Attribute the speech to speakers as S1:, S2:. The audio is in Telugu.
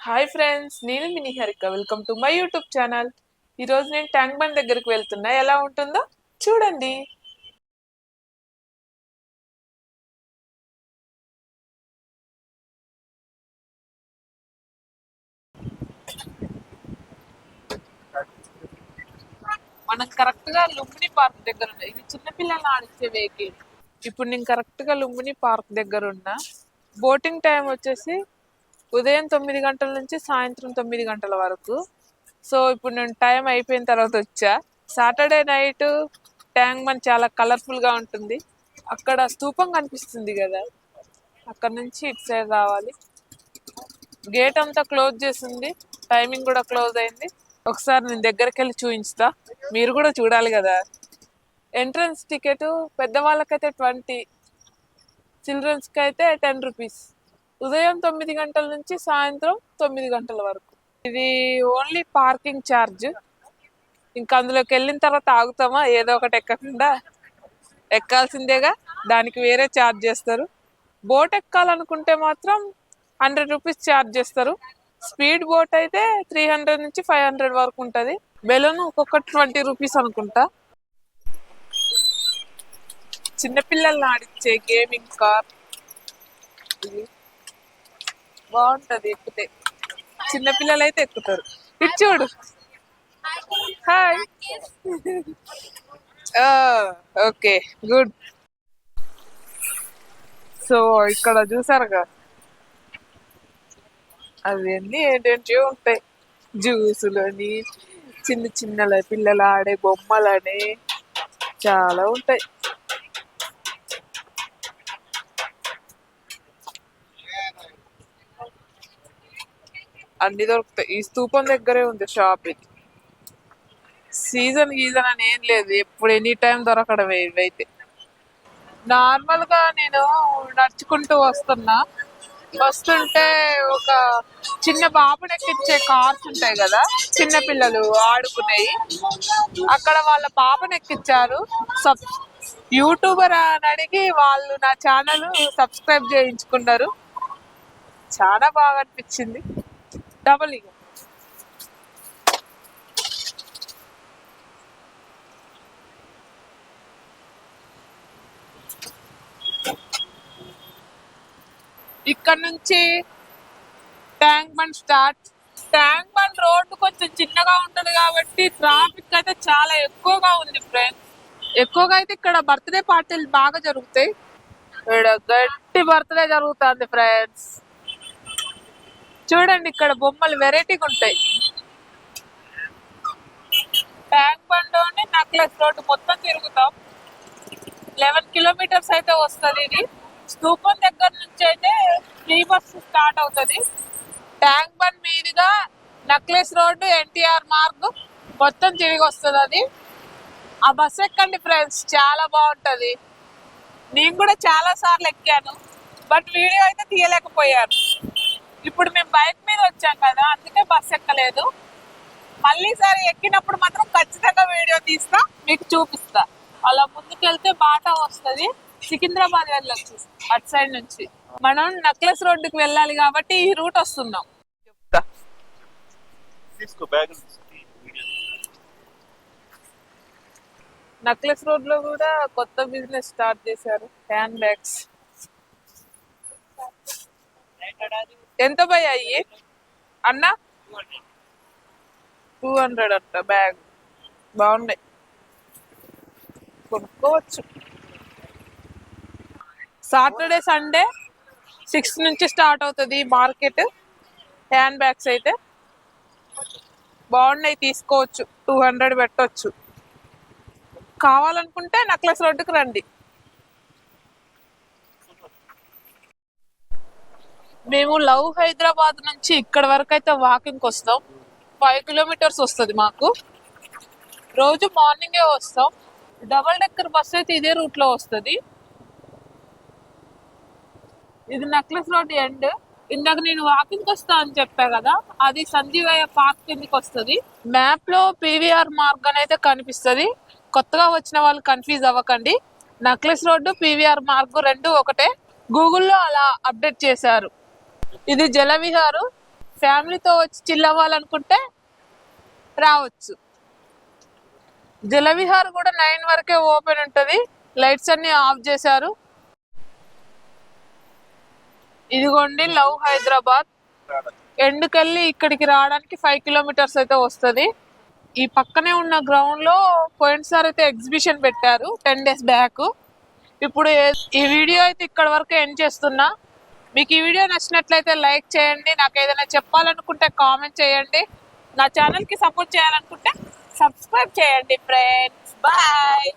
S1: హాయ్ ఫ్రెండ్స్, నేను మీ Niharika. Welcome to my YouTube channel. ఈరోజు నేను ట్యాంక్ బండ్ దగ్గరికి వెళ్తున్నా. ఎలా ఉంటుందో చూడండి. మనం కరెక్ట్ గా లుంబిని పార్క్ దగ్గర ఉన్నా. ఇది చిన్నపిల్లలు ఆడించే వెహికల్. ఇప్పుడు నేను కరెక్ట్ గా లుంబిని పార్క్ దగ్గర ఉన్నా. బోటింగ్ టైం వచ్చేసి ఉదయం 9 గంటల నుంచి సాయంత్రం 9 గంటల వరకు. సో ఇప్పుడు నేను టైం అయిపోయిన తర్వాత వచ్చా. సాటర్డే నైట్ ట్యాంక్ బండ్ చాలా కలర్ఫుల్ గా ఉంటుంది. అక్కడ స్తూపం కనిపిస్తుంది కదా, అక్కడ నుంచి ఇటు సైడ్ రావాలి. గేట్ అంతా క్లోజ్ చేసింది, టైమింగ్ కూడా క్లోజ్ అయింది. ఒకసారి నేను దగ్గరికి వెళ్ళి చూపించుతా, మీరు కూడా చూడాలి కదా. ఎంట్రన్స్ టికెట్ పెద్దవాళ్ళకైతే 20, చిల్డ్రన్స్కి అయితే 10 రూపీస్. ఉదయం 9 గంటల నుంచి సాయంత్రం 9 గంటల వరకు. ఇది ఓన్లీ పార్కింగ్ ఛార్జ్. ఇంకా అందులోకి వెళ్ళిన తర్వాత ఆగుతామా? ఏదో ఒకటి ఎక్కకుండా ఎక్కాల్సిందేగా, దానికి వేరే ఛార్జ్ చేస్తారు. బోట్ ఎక్కాలనుకుంటే మాత్రం 100 రూపీస్ ఛార్జ్ చేస్తారు. స్పీడ్ బోట్ అయితే 300 నుంచి 500 వరకు ఉంటుంది. బెలూన్ ఒక్కొక్కటి 20 రూపీస్ అనుకుంటా. చిన్నపిల్లల్ని ఆడిచ్చే గేమింగ్ కార్ ఇది బాగుంటది, ఎక్కితే చిన్నపిల్లలు అయితే ఎక్కుతారు. ఇటు చూడు. హాయ్. Okay, good. సో ఇక్కడ చూసారుగా, అవన్నీ ఏంటంటే ఉంటాయి. జ్యూసులని, చిన్న చిన్న పిల్లలు ఆడే బొమ్మలని చాలా ఉంటాయి. అన్ని దొరుకుతాయి. ఈ స్తూపం దగ్గరే ఉంది షాప్. ఇది సీజన్ గీజన్ అని ఏం లేదు, ఎప్పుడు ఎనీ టైం దొరకడమే ఇవైతే. నార్మల్ గా నేను నడుచుకుంటూ వస్తుంటే ఒక చిన్న బాబుని ఎక్కించే కార్స్ ఉంటాయి కదా, చిన్న పిల్లలు ఆడుకునేవి. అక్కడ వాళ్ళ పాపను ఎక్కించారు. యూట్యూబర్ అని అడిగి వాళ్ళు నా ఛానల్ సబ్స్క్రైబ్ చేయించుకున్నారు. చాలా బాగా అనిపించింది. డబల్ ఇక ఇక్కడ నుంచి tank bund start. Tank bund road కొంచెం చిన్నగా ఉంటది కాబట్టి ట్రాఫిక్ అయితే చాలా ఎక్కువగా ఉంది ఫ్రెండ్స్. ఎక్కువగా అయితే ఇక్కడ బర్త్డే పార్టీలు బాగా జరుగుతాయి. ఇక్కడ గట్టి బర్త్డే జరుగుతుంది ఫ్రెండ్స్. చూడండి, ఇక్కడ బొమ్మలు వెరైటీగా ఉంటాయి. ట్యాంక్ బండ్ లోని నక్లెస్ రోడ్డు మొత్తం తిరుగుతాం. 11 కిలోమీటర్స్ అయితే వస్తుంది. ఇది స్తూపం దగ్గర నుంచి అయితే ఫ్రీ బస్ స్టార్ట్ అవుతుంది. ట్యాంక్ బండ్ మీదుగా నక్లెస్ రోడ్డు, ఎన్టీఆర్ మార్గ్ మొత్తం తిరిగి వస్తుంది. అది ఆ బస్ ఎక్కండి ఫ్రెండ్స్, చాలా బాగుంటది. నేను కూడా చాలా సార్లు ఎక్కాను, బట్ వీడియో అయితే తీయలేకపోయాను. ఇప్పుడు మేము బైక్ మీద వచ్చాం కదా, అందుకే బస్ ఎక్కలేదు. మళ్ళీ సారి ఎక్కినప్పుడు మాత్రం ఖచ్చితంగా వీడియో తీస్తా, మీకు చూపిస్తా. అలా ముందుకెళ్తే బాటా వస్తుంది, సికింద్రాబాద్ వెళ్ళొచ్చు అటు సైడ్ నుంచి. మనం నక్లెస్ రోడ్డుకి వెళ్ళాలి కాబట్టి ఈ రూట్ వస్తున్నాం. చెప్తా. నక్లెస్ రోడ్ లో కూడా కొత్త బిజినెస్ స్టార్ట్ చేశారు, హ్యాండ్ బ్యాగ్స్. ఎంత భయ అయ్యి అన్న? 200 అంట బ్యాగ్. బాగున్నాయి, కొనుక్కోవచ్చు. సాటర్డే సండే 6 నుంచి స్టార్ట్ అవుతుంది మార్కెట్. హ్యాండ్ బ్యాగ్స్ అయితే బాగున్నాయి, తీసుకోవచ్చు. 200 పెట్టవచ్చు. కావాలనుకుంటే నక్లెస్ రోడ్డుకి రండి. మేము లవ్ హైదరాబాద్ నుంచి ఇక్కడ వరకు అయితే వాకింగ్ వస్తాం. 5 కిలోమీటర్స్ వస్తుంది మాకు. రోజు మార్నింగే వస్తాం. డబల్ డెక్కర్ బస్ అయితే ఇదే రూట్ లో వస్తుంది. ఇది నక్లెస్ రోడ్ ఎండ్. ఇందాక నేను వాకింగ్ వస్తా అని చెప్పా కదా, అది సంజీవయ్య పార్క్ కిందకి వస్తుంది. మ్యాప్ లో పీవీఆర్ మార్గ్ అని అయితే కనిపిస్తుంది. కొత్తగా వచ్చిన వాళ్ళు కన్ఫ్యూజ్ అవ్వకండి, నక్లెస్ రోడ్డు పీవీఆర్ మార్గ్ రెండు ఒకటే. గూగుల్లో అలా అప్డేట్ చేశారు. ఇది జలవిహారు. ఫ్యామిలీతో వచ్చి చిల్ అవ్వాలనుకుంటే రావచ్చు. జలవిహార్ కూడా 9 వరకే ఓపెన్ ఉంటది. లైట్స్ అన్ని ఆఫ్ చేశారు. ఇదిగోండి లవ్ హైదరాబాద్. ఎండుకెళ్ళి ఇక్కడికి రావడానికి 5 కిలోమీటర్స్ అయితే వస్తుంది. ఈ పక్కనే ఉన్న గ్రౌండ్ లో పోయినసారి అయితే ఎగ్జిబిషన్ పెట్టారు 10 days బ్యాక్. ఇప్పుడు ఈ వీడియో అయితే ఇక్కడ వరకు ఎండ్ చేస్తున్నా. మీకు ఈ వీడియో నచ్చినట్లయితే లైక్ చేయండి. నాకు ఏదైనా చెప్పాలనుకుంటే కామెంట్ చేయండి. నా ఛానల్ కి సపోర్ట్ చేయాలనుకుంటే సబ్స్క్రైబ్ చేయండి ఫ్రెండ్స్. బాయ్.